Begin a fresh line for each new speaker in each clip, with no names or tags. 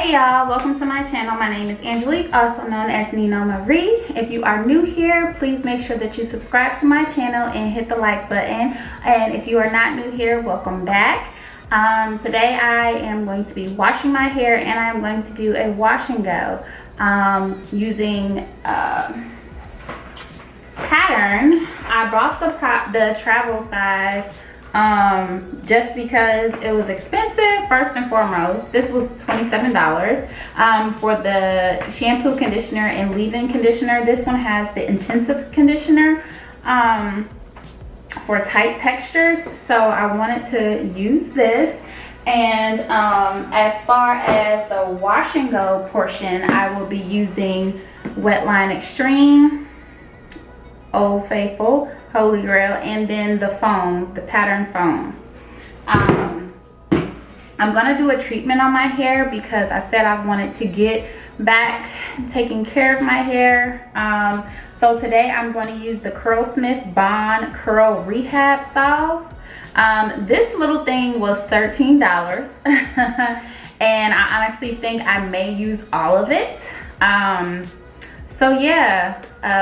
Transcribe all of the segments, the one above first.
Hey y'all, welcome to my channel. My name is Angelique, also known as Nino Marie. If you are new here, please make sure that you subscribe to my channel and hit the like button. And if you are not new here, welcome back. Today I am going to be washing my hair, and I am going to do a wash and go using pattern. I brought the travel size just because it was expensive. First and foremost, this was $27 for the shampoo, conditioner, and leave-in conditioner. This one has the intensive conditioner for tight textures, so I wanted to use this. And as far as the wash and go portion, I will be using Wetline Extreme, Old Faithful, Holy Grail, and then the foam, the pattern foam. I'm gonna do a treatment on my hair because I said I wanted to get back taking care of my hair. So today I'm going to use the CurlSmith Bond Curl Rehab Salve. This little thing was $13 and I honestly think I may use all of it. So yeah,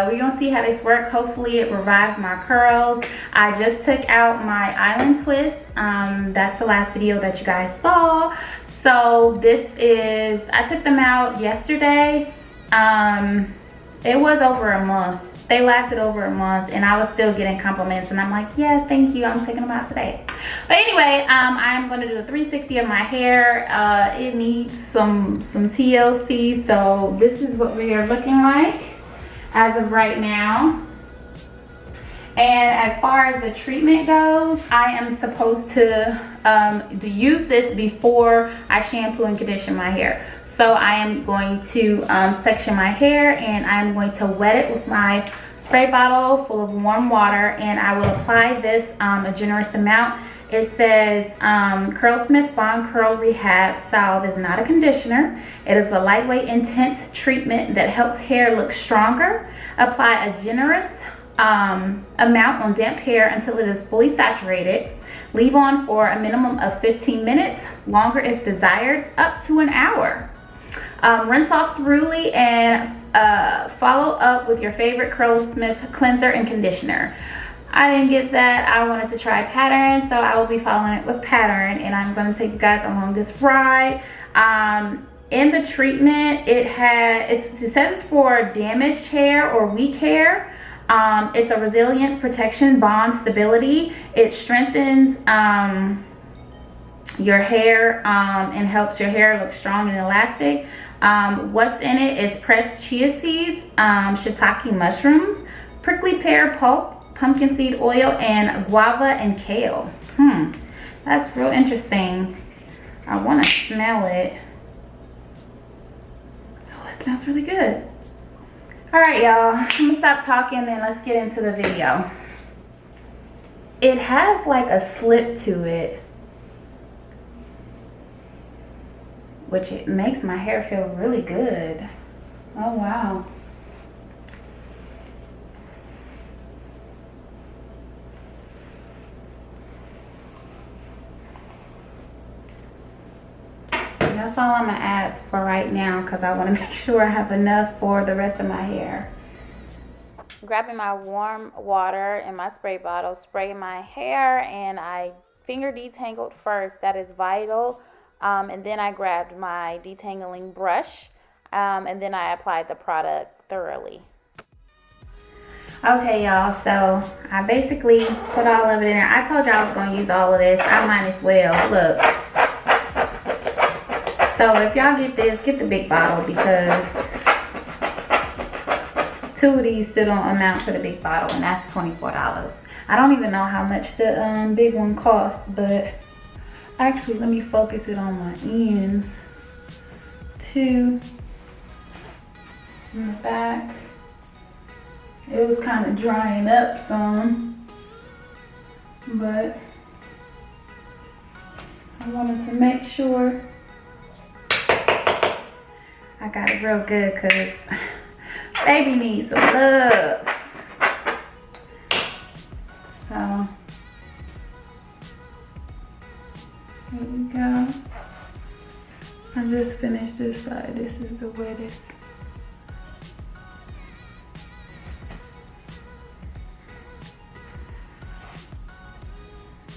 we're gonna see how this works. Hopefully it revives my curls. I just took out my island twist. That's the last video that you guys saw. So this is, I took them out yesterday. It was over a month. They lasted over a month and I was still getting compliments, and I'm like, yeah, thank you, I'm taking them out today. But anyway, I'm going to do a 360 of my hair. It needs some TLC, so this is what we are looking like as of right now. And as far as the treatment goes, I am supposed to use this before I shampoo and condition my hair. So I am going to section my hair, and I'm going to wet it with my spray bottle full of warm water, and I will apply this a generous amount. It says CurlSmith Bond Curl Rehab Salve is not a conditioner. It is a lightweight, intense treatment that helps hair look stronger. Apply a generous amount on damp hair until it is fully saturated. Leave on for a minimum of 15 minutes, longer if desired, up to an hour. Rinse off thoroughly and follow up with your favorite CurlSmith cleanser and conditioner. I didn't get that. I wanted to try pattern, so I will be following it with pattern, and I'm going to take you guys along this ride. In the treatment, it says it's for damaged hair or weak hair. It's a resilience, protection, bond, stability. It strengthens your hair and helps your hair look strong and elastic. What's in it is pressed chia seeds, shiitake mushrooms, prickly pear pulp, pumpkin seed oil, and guava and kale. That's real interesting. I want to smell it. Oh, it smells really good. All right, y'all, I'm gonna stop talking and let's get into the video. It has like a slip to it, which it makes my hair feel really good. Oh wow. That's all I'm gonna add for right now because I want to make sure I have enough for the rest of my hair. Grabbing my warm water in my spray bottle, spray my hair, and I finger detangled first. That is vital. And then I grabbed my detangling brush, and then I applied the product thoroughly. Okay, y'all, so I basically put all of it in there. I told you I was going to use all of this. I might as well. Look. So if y'all get this, get the big bottle because 2 of these still don't amount to the big bottle, and that's $24. I don't even know how much the big one costs, but actually let me focus it on my ends too. In the back, it was kind of drying up some, but I wanted to make sure I got it real good because baby needs some love. So here we go. I just finished this side. This is the wettest.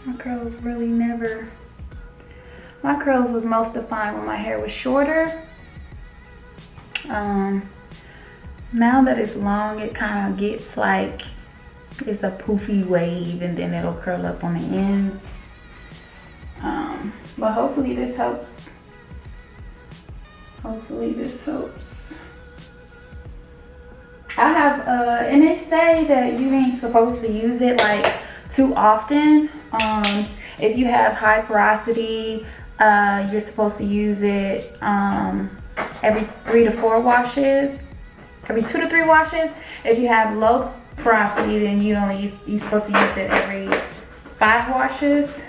My curls really never, my curls was most defined when my hair was shorter. Now that it's long, it kind of gets like, it's a poofy wave and then it'll curl up on the ends. But hopefully this helps. Hopefully this helps. I have, and they say that you ain't supposed to use it like too often. If you have high porosity, you're supposed to use it every 3 to 4 washes, every 2 to 3 washes. If you have low porosity, then you're supposed to use it every 5 washes,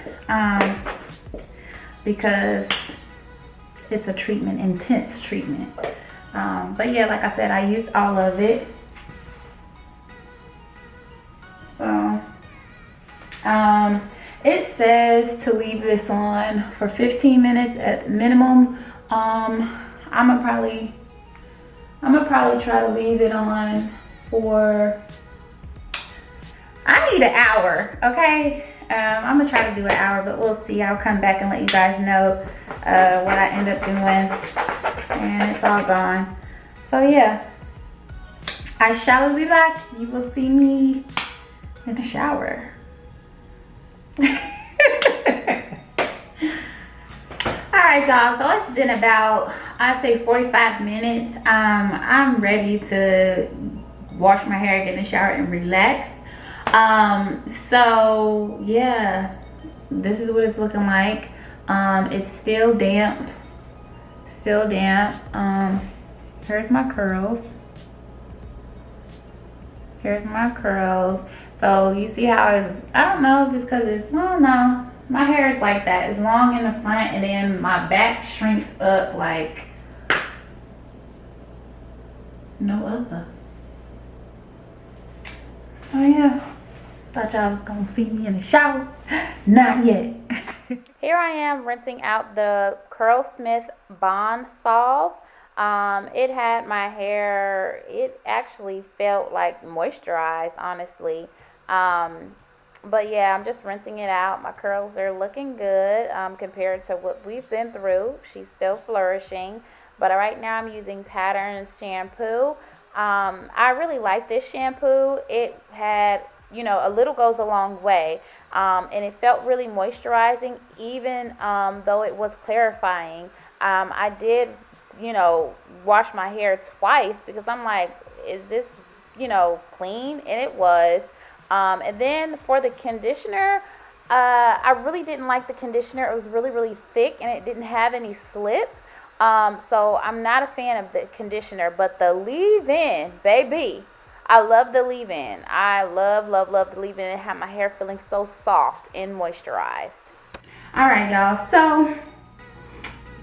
because it's a treatment, intense treatment. But yeah, like I said, I used all of it. So it says to leave this on for 15 minutes at minimum. I'm gonna probably try to leave it on for, I need an hour, okay? I'm gonna try to do an hour, but we'll see. I'll come back and let you guys know what I end up doing. And it's all gone. So yeah, I shall be back. You will see me in the shower. Alright y'all, so it's been about, I say 45 minutes. I'm ready to wash my hair, get in the shower, and relax. So yeah, this is what it's looking like. It's still damp. Here's my curls. Here's my curls. So you see how it's, I don't know if it's because it's, well, no, my hair is like that. It's long in the front and then my back shrinks up like no other. So yeah, thought y'all was gonna see me in the shower. Not yet. Here I am rinsing out the CurlSmith Bond Salve. It had my hair, it actually felt like moisturized, honestly. But yeah, I'm just rinsing it out. My curls are looking good compared to what we've been through. She's still flourishing. But right now I'm using Patterns shampoo. I really like this shampoo. It had, you know, a little goes a long way. And it felt really moisturizing, even though it was clarifying. I did, you know, wash my hair twice because I'm like, is this, you know, clean? And it was. And then for the conditioner, I really didn't like the conditioner. It was really, really thick and it didn't have any slip. So I'm not a fan of the conditioner, but the leave-in, baby, I love the leave-in. I love the leave-in. It had my hair feeling so soft and moisturized. All right, y'all. So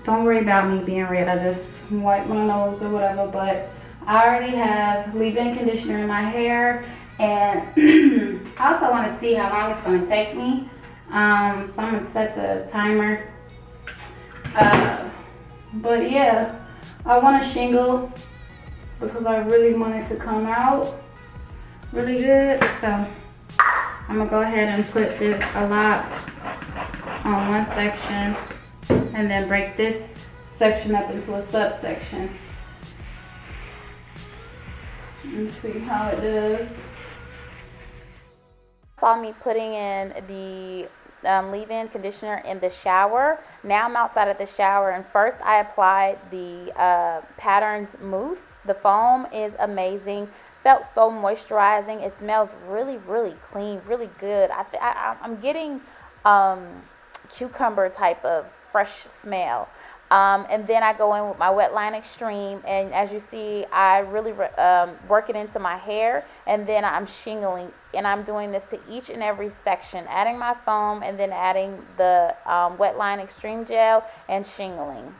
don't worry about me being red. I just wipe my nose or whatever, but I already have leave-in conditioner in my hair. And I also want to see how long it's going to take me. So I'm going to set the timer. But yeah, I want to shingle because I really want it to come out really good. So I'm going to go ahead and put this a lot on one section and then break this section up into a subsection. Let's see how it does. Saw me putting in the leave-in conditioner in the shower. Now I'm outside of the shower, and first I applied the Patterns Mousse. The foam is amazing. Felt so moisturizing. It smells really, really clean, really good. I'm getting cucumber type of fresh smell. And then I go in with my Wet Line Extreme, and as you see, I really work it into my hair, and then I'm shingling, and I'm doing this to each and every section, adding my foam and then adding the Wet Line Extreme gel and shingling.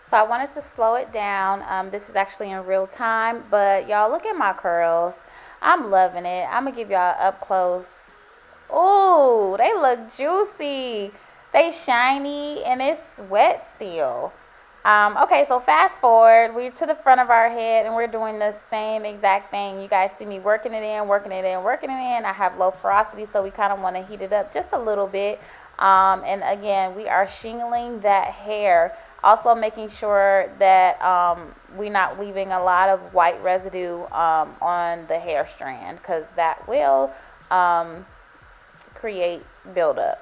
So I wanted to slow it down. This is actually in real time, but y'all look at my curls. I'm loving it. I'm gonna give y'all up close. Oh, they look juicy. They shiny and it's wet still. Okay, so fast forward, we're to the front of our head and we're doing the same exact thing. You guys see me working it in, working it in, working it in. I have low porosity, so we kind of want to heat it up just a little bit. And again, we are shingling that hair. Also making sure that we're not leaving a lot of white residue on the hair strand, because that will create buildup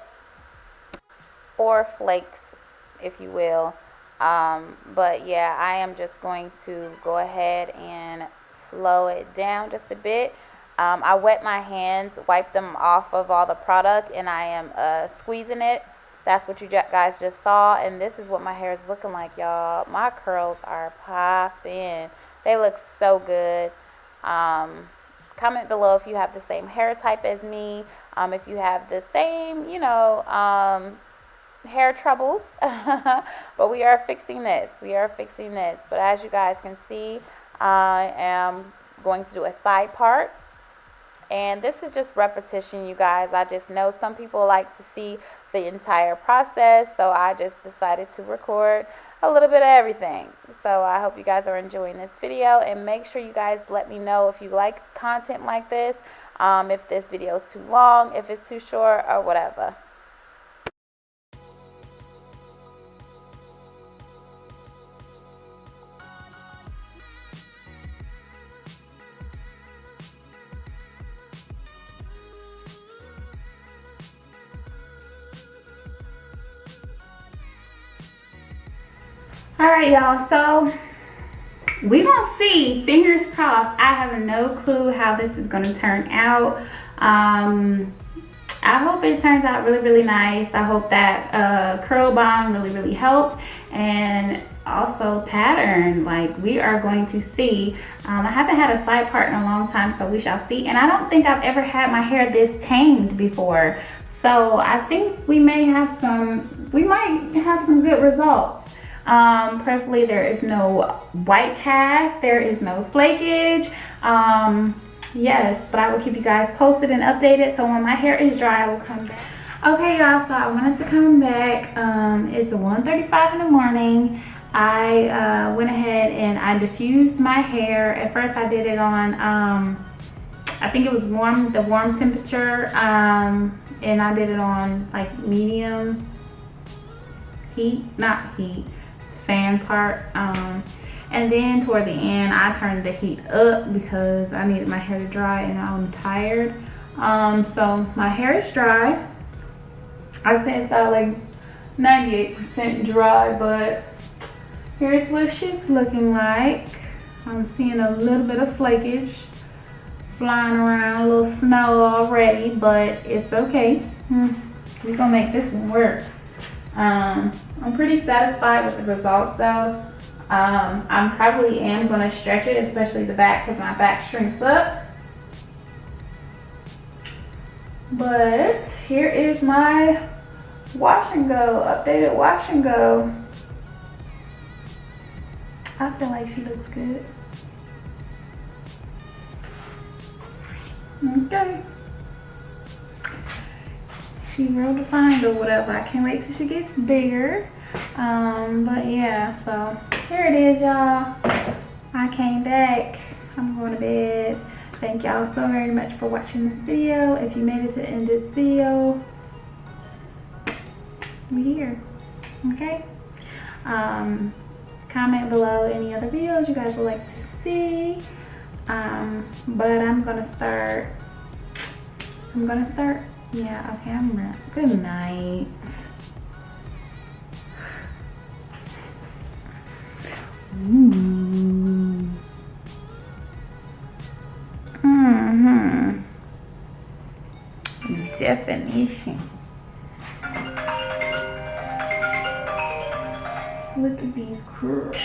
or flakes, if you will. But yeah, I am just going to go ahead and slow it down just a bit. I wet my hands, wipe them off of all the product, and I am squeezing it. That's what you guys just saw, and this is what my hair is looking like, y'all. My curls are popping. They look so good. Comment below if you have the same hair type as me, if you have the same, you know, hair troubles. But we are fixing this. We are fixing this. But as you guys can see, I am going to do a side part. And this is just repetition, you guys. I just know some people like to see the entire process, so I just decided to record a little bit of everything. So I hope you guys are enjoying this video, and make sure you guys let me know if you like content like this, if this video is too long, if it's too short, or whatever. All right, y'all, so we're gonna see, fingers crossed. I have no clue how this is gonna turn out. I hope it turns out really, really nice. I hope that curl bond really helped, and also pattern. Like, we are going to see. I haven't had a side part in a long time, so we shall see. And I don't think I've ever had my hair this tamed before, so I think we might have some good results. Preferably there is no white cast, there is no flakage. Yes, but I will keep you guys posted and updated. So when my hair is dry, I will come back. Okay, y'all, so I wanted to come back. It's 1:35 in the morning. I went ahead and I diffused my hair. At first I did it on I think it was the warm temperature, and I did it on like medium heat, not heat, fan part, and then toward the end I turned the heat up because I needed my hair to dry and I'm tired. So my hair is dry. I say it's about like 98% dry, but here's what she's looking like. I'm seeing a little bit of flakage flying around, a little snow already, but it's okay. We're gonna make this one work. I'm pretty satisfied with the results though. I'm probably gonna stretch it, especially the back, because my back shrinks up. But here is my WashNGo, updated WashNGo. I feel like she looks good. Okay. She's real defined or whatever. I can't wait till she gets bigger. But yeah, so here it is, y'all. I came back. I'm going to bed. Thank y'all so very much for watching this video. If you made it to the end of this video, we're here. Okay? Comment below any other videos you guys would like to see. But I'm gonna start. Yeah, okay, I'm ready. Good night. Definition. Look at these curls.